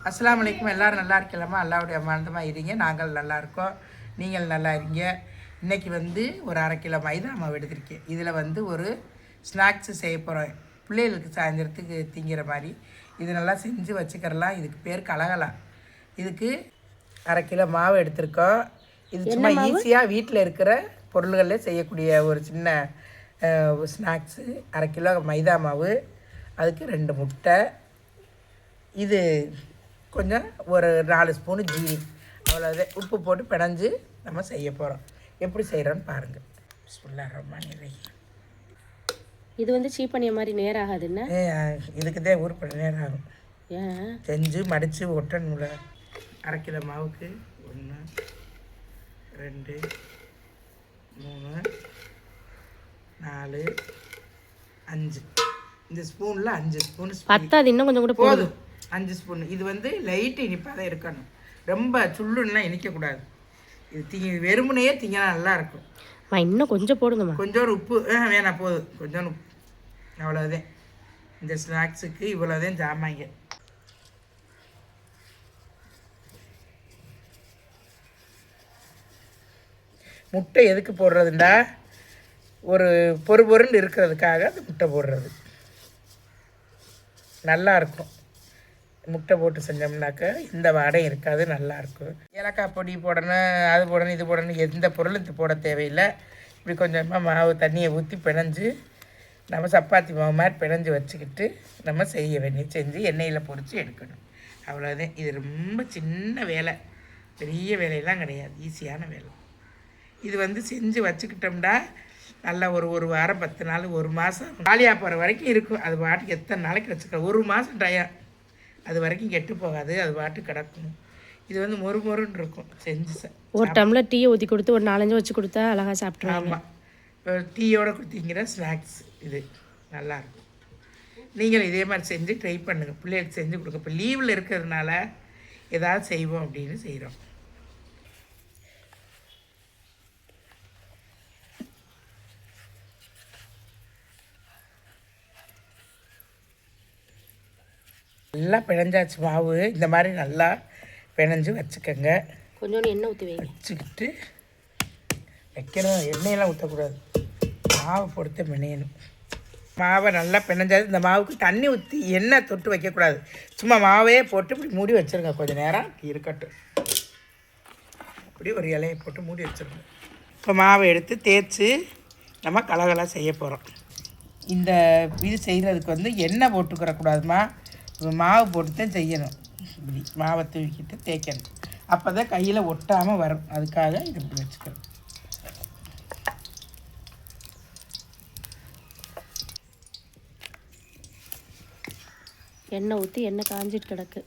அஸ்ஸலாமு அலைக்கும். எல்லோரும் நல்லா இருக்கலாமா? அல்லாவுடைய ஆனந்தமாக இருங்க. நாங்கள் நல்லா இருக்கோம், நீங்கள் நல்லா இருங்க. இன்றைக்கி வந்து ஒரு 1/2 கிலோ மைதா மாவு எடுத்திருக்கேன். இதில் வந்து ஒரு ஸ்நாக்ஸு செய்ய போகிறோம், பிள்ளைகளுக்கு சாயந்தரத்துக்கு திங்கிற மாதிரி. இது நல்லா செஞ்சு வச்சுக்கிறலாம். இதுக்கு பேர் கலகலா. இதுக்கு 1/2 கிலோ மாவு எடுத்திருக்கோம். இது சும்மா ஈஸியாக வீட்டில் இருக்கிற பொருள்களில் செய்யக்கூடிய ஒரு சின்ன ஸ்நாக்ஸு. 1/2 கிலோ மைதா மாவு, அதுக்கு 2 முட்டை, இது கொஞ்சம் ஒரு 4 ஸ்பூனு ஜீனி, அவ்வளோதான். உப்பு போட்டு பிணைஞ்சு நம்ம செய்ய போகிறோம். எப்படி செய்கிறோன்னு பாருங்கள். பிஸ்மில்லாஹிர்ரஹ்மானிர்ரஹீம். இது வந்து சீப் பண்ணிய மாதிரி நேரம் ஆகாதுன்னா இதுக்கு தான் ஊர் நேரம் ஆகும். ஏன் செஞ்சு மடித்து ஒட்டணும்ல. 1/2 கிலோ மாவுக்கு 1 2 3 4 5, இந்த ஸ்பூனில் 5 ஸ்பூன் பத்தாது, இன்னும் கொஞ்சம் கூட போதும். 5 ஸ்பூன். இது வந்து லைட்டு இனிப்பாக தான் இருக்கணும், ரொம்ப சுள்ளுன்னா இனிக்கக்கூடாது. இது வெறுமனையே திங்கினா நல்லாயிருக்கும். இன்னும் கொஞ்சம் போடுங்கம்மா. கொஞ்சம் உப்பு வேணாம், போதும். கொஞ்சம் உப்பு, அவ்வளோதான். இந்த ஸ்நாக்ஸுக்கு இவ்வளோதான் ஜாமாங்க. முட்டை எதுக்கு போடுறதுண்டா, ஒரு பொருன்னு இருக்கிறதுக்காக அந்த முட்டை போடுறது நல்லாயிருக்கும். முட்டை போட்டு செஞ்சோம்னாக்க இந்த வாடையும் இருக்காது, நல்லாயிருக்கும். ஏலக்காய் பொடி போடணும், அது போடணும், இது போடணும், எந்த பொருளும் போட தேவையில்லை. இப்படி கொஞ்சமாக மாவு தண்ணியை ஊற்றி பிணைஞ்சு நம்ம சப்பாத்தி மாவு மாதிரி பிணைஞ்சு வச்சுக்கிட்டு நம்ம செய்ய வேண்டிய செஞ்சு எண்ணெயில் பொரித்து எடுக்கணும், அவ்வளோதான். இது ரொம்ப சின்ன வேலை, பெரிய வேலையெல்லாம் கிடையாது, ஈஸியான வேலை. இது வந்து செஞ்சு வச்சுக்கிட்டோம்னா நல்லா ஒரு வாரம் 10 நாள் 1 மாதம் காலியாக போகிற வரைக்கும் இருக்கும். அது பாட்டுக்கு எத்தனை நாளைக்கு வச்சுக்கலாம், 1 மாதம் டயம், அது வரைக்கும் கெட்டு போகாது, அது பாட்டு கிடக்கும். இது வந்து மொறுன்னு இருக்கும். செஞ்சு ஒரு டம்ளர் டீயை ஊற்றி கொடுத்து ஒரு 4-5 வச்சு கொடுத்தா அழகாக சாப்பிட்ருவாங்க. ஆமாம், டீயோடு கொடுத்தீங்கிற ஸ்நாக்ஸ் இது நல்லாயிருக்கும். நீங்கள் இதே மாதிரி செஞ்சு ட்ரை பண்ணுங்கள், பிள்ளைகளுக்கு செஞ்சு கொடுங்க. இப்போ லீவில் இருக்கிறதுனால ஏதாவது செய்வோம் அப்படின்னு செய்கிறோம். நல்லா பிணைஞ்சாச்சு மாவு. இந்த மாதிரி நல்லா பிணைஞ்சு வச்சுக்கோங்க. கொஞ்சோண்டு எண்ணெய் ஊற்றி வச்சுக்கிட்டு வைக்கணும். எண்ணெயெல்லாம் ஊற்றக்கூடாது, மாவு பொறுத்து பிணையணும். மாவை நல்லா பிணைஞ்சாது. இந்த மாவுக்கு தண்ணி ஊற்றி எண்ணெய் தொட்டு வைக்கக்கூடாது, சும்மா மாவே போட்டு இப்படி மூடி வச்சுருங்க. கொஞ்சம் நேரம் இருக்கட்டும். இப்படி ஒரு இலையை போட்டு மூடி வச்சுருங்க. இப்போ மாவை எடுத்து தேய்ச்சி நம்ம கலகலா செய்ய போகிறோம். இந்த இது செய்கிறதுக்கு வந்து எண்ணெய் போட்டுக்கிறக்கூடாதுமா, மாவு போட்டு தான் செய்யணும். இப்படி மாவை தூக்கிட்டு தேய்க்கணும், அப்போ தான் கையில் ஒட்டாமல் வரும். அதுக்காக இது இப்படி வச்சுக்கணும். எண்ணெய் ஊற்றி எண்ணெய் காஞ்சிட்டு கிடக்கு.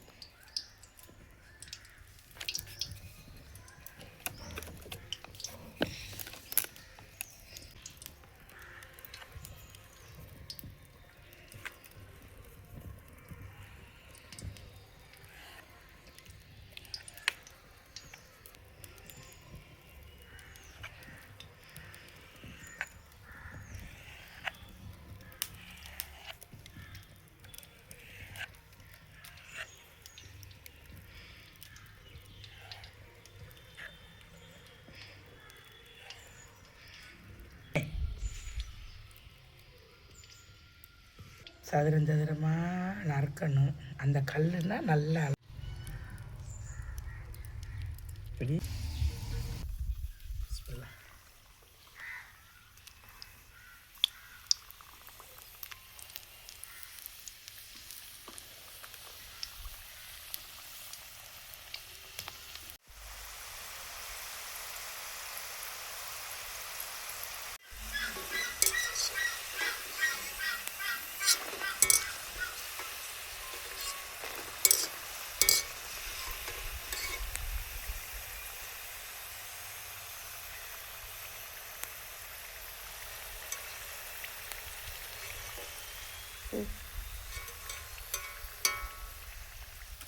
சதுரமாக நறுக்கணும். அந்த கல்லுன்னா நல்லா இப்படி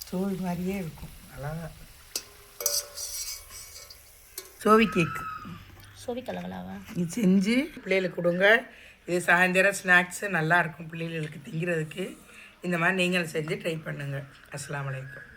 சோவி மாதிரியே இருக்கும், அழகாக. சோவி கேக்கு, சோவி கலகலாவா இது செஞ்சு பிள்ளைகளுக்கு கொடுங்க. இது சாயந்தரம் ஸ்நாக்ஸு நல்லாயிருக்கும் பிள்ளைகளுக்கு திங்கிறதுக்கு. இந்த மாதிரி நீங்களும் செஞ்சு ட்ரை பண்ணுங்கள். அஸ்ஸலாமு அலைக்கும்.